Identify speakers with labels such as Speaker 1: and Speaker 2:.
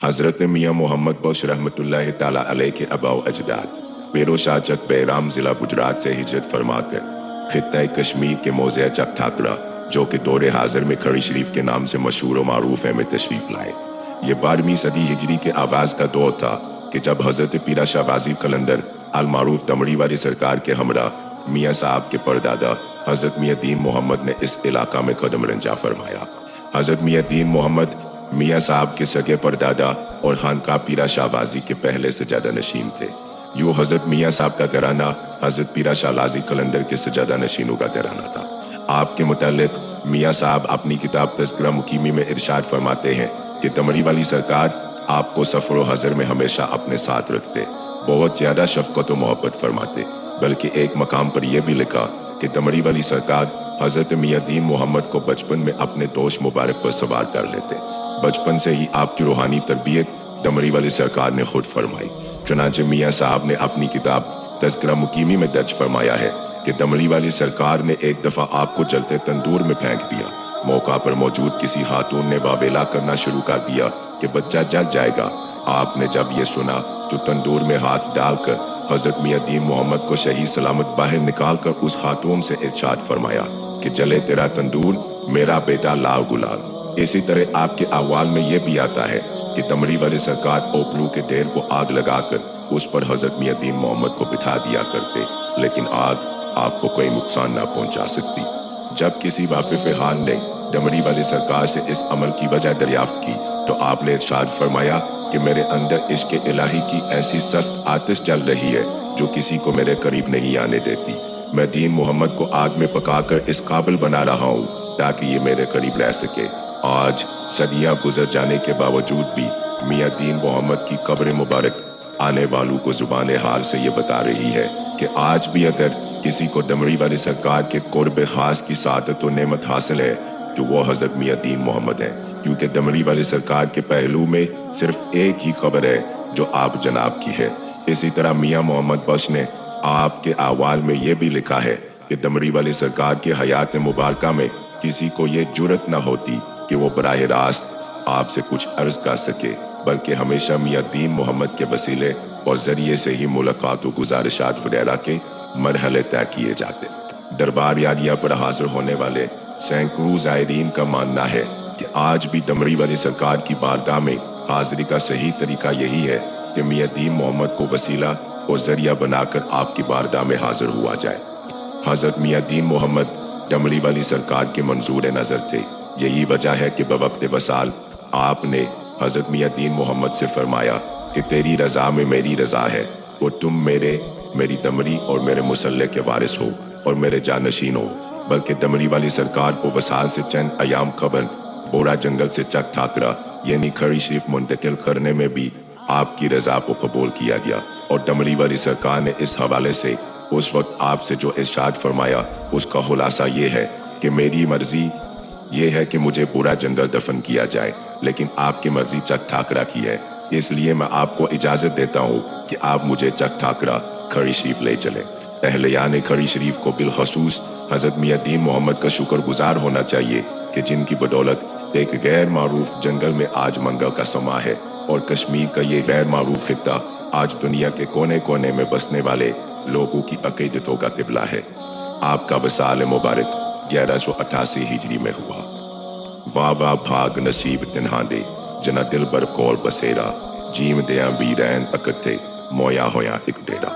Speaker 1: حضرت میاں محمد بخش رحمۃ اللہ تعالیٰ علیہ کے آباء و اجداد پیرو شاہ چک بیرام ضلع گجرات سے ہجرت فرما کر خطہ کشمیر کے موضع چک ٹھاکرا جو کہ دور حاضر میں کھڑی شریف کے نام سے مشہور و معروف ہے میں تشریف لائے۔ یہ 12ویں صدی ہجری کے آغاز کا دور تھا کہ جب حضرت پیرا شاہ غازی قلندر المعروف دمڑی والے سرکار کے ہمراہ میاں صاحب کے پردادا حضرت میاں دین محمد نے اس علاقہ میں قدم رنجا فرمایا۔ حضرت میاں دین محمد میاں صاحب کے سگے پردادا اور خانقاہ پیرا شاہ غازی کے پہلے سجادہ نشین تھے۔ یوں حضرت میاں صاحب کا گھرانہ حضرت پیرا شاہ غازی قلندر کے سجادہ نشینوں کا گھرانہ تھا۔ آپ کے متعلق میاں صاحب اپنی کتاب تذکرہ مقیمی میں ارشاد فرماتے ہیں کہ دمڑی والی سرکار آپ کو سفر و حضر میں ہمیشہ اپنے ساتھ رکھتے، بہت زیادہ شفقت و محبت فرماتے، بلکہ ایک مقام پر یہ بھی لکھا کہ دمڑی والی سرکار حضرت میاں دین محمد کو بچپن میں اپنے دوش مبارک پر سوار کر لیتے۔ بچپن سے ہی آپ کی روحانی تربیت دمڑی والی سرکار نے خود فرمائی۔ چنانچہ میاں صاحب نے اپنی کتاب تذکرہ مقیمی میں درج فرمایا ہے کہ دمڑی والی سرکار نے ایک دفعہ آپ کو جلتے تندور میں پھینک دیا۔ موقع پر موجود کسی خاتون نے واویلا کرنا شروع کر دیا کہ بچہ جل جائے گا۔ آپ نے جب یہ سنا تو تندور میں ہاتھ ڈال کر حضرت میاں دین محمد کو صحیح سلامت باہر نکال کر اس خاتون سے ارشاد فرمایا کہ جلے تیرا تندور میرا بیٹا لال گلال۔ اسی طرح آپ کے احوال میں یہ بھی آتا ہے کہ دمڑی والے سرکار اوپلو کے ڈیر کو آگ لگا کر اس پر حضرت میاں دین محمد کو بٹھا دیا کرتے، لیکن آگ آپ کو کوئی نقصان نہ پہنچا سکتی۔ جب کسی واقف حال نے دمڑی والے سرکار سے اس عمل کی وجہ دریافت کی تو آپ نے ارشاد فرمایا کہ میرے اندر عشق الہی کی ایسی سخت آتش جل رہی ہے جو کسی کو میرے قریب نہیں آنے دیتی۔ میں دین محمد کو آگ میں پکا کر اس قابل بنا رہا ہوں تاکہ یہ میرے قریب رہ سکے۔ آج صدیاں گزر جانے کے باوجود بھی میاں دین محمد کی قبر مبارک آنے والوں کو زبان حال سے یہ بتا رہی ہے کہ آج بھی اگر کسی کو دمڑی والے سرکار کے قرب خاص کی سعادت و نعمت حاصل ہے تو وہ حضرت میاں دین محمد ہے، کیونکہ دمڑی والے سرکار کے پہلو میں صرف ایک ہی خبر ہے جو آپ جناب کی ہے۔ اسی طرح میاں محمد بخش نے آپ کے احوال میں یہ بھی لکھا ہے کہ دمڑی والے سرکار کی حیات مبارکہ میں کسی کو یہ جرت نہ ہوتی کہ وہ براہ راست آپ سے کچھ عرض کر سکے، بلکہ ہمیشہ میاں دین محمد کے وسیلے اور ذریعے سے ہی ملاقات و گزارشات وغیرہ کے مرحلے طے کیے جاتے۔ دربار یاریہ پر حاضر ہونے والے سینکڑوں زائرین کا ماننا ہے کہ آج بھی دمڑی والے سرکار کی بارگاہ میں حاضری کا صحیح طریقہ یہی ہے کہ میاں دین محمد کو وسیلہ اور ذریعہ بنا کر آپ کی بارگاہ میں حاضر ہوا جائے۔ حضرت میاں دین محمد دمڑی والی سرکار کے منظور نظر تھے۔ یہی وجہ ہے کہ بوقت وصال آپ نے حضرت میاں دین محمد سے فرمایا کہ تیری رضا میں میری رضا ہے، اور تم میری دمڑی اور میرے مسلح کے وارث ہو اور میرے جانشین ہو۔ بلکہ دمڑی والی سرکار کو وصال سے چند ایام قبل بورا جنگل سے چک ٹھاکرا یعنی کھڑی شریف منتقل کرنے میں بھی آپ کی رضا کو قبول کیا گیا، اور دمڑی والی سرکار نے اس حوالے سے اس وقت آپ سے جو ارشاد فرمایا اس کا خلاصہ یہ ہے کہ میری مرضی یہ ہے کہ مجھے پورا جنگل دفن کیا جائے، لیکن آپ کی مرضی چک ٹھاکرا کی ہے، اس لیے میں آپ کو اجازت دیتا ہوں کہ آپ مجھے چک ٹھاکرا کھڑی شریف لے چلیں۔ اہلیان کھڑی شریف کو بالخصوص حضرت میاں دین محمد کا شکر گزار ہونا چاہیے کہ جن کی بدولت ایک غیر معروف جنگل میں آج منگل کا سما ہے، اور کشمیر کا یہ غیر معروف خطہ آج دنیا کے کونے کونے میں بسنے والے لوگوں کی عقیدتوں کا قبلہ ہے۔ آپ کا وصال مبارک 1188 ہجری میں ہوا۔ واہ واہ بھاگ نصیب تنہا دے جنا دل بر کول بسیرا، جیم دیاں بھی رین اکتے مویا ہویا ایک ڈیرا۔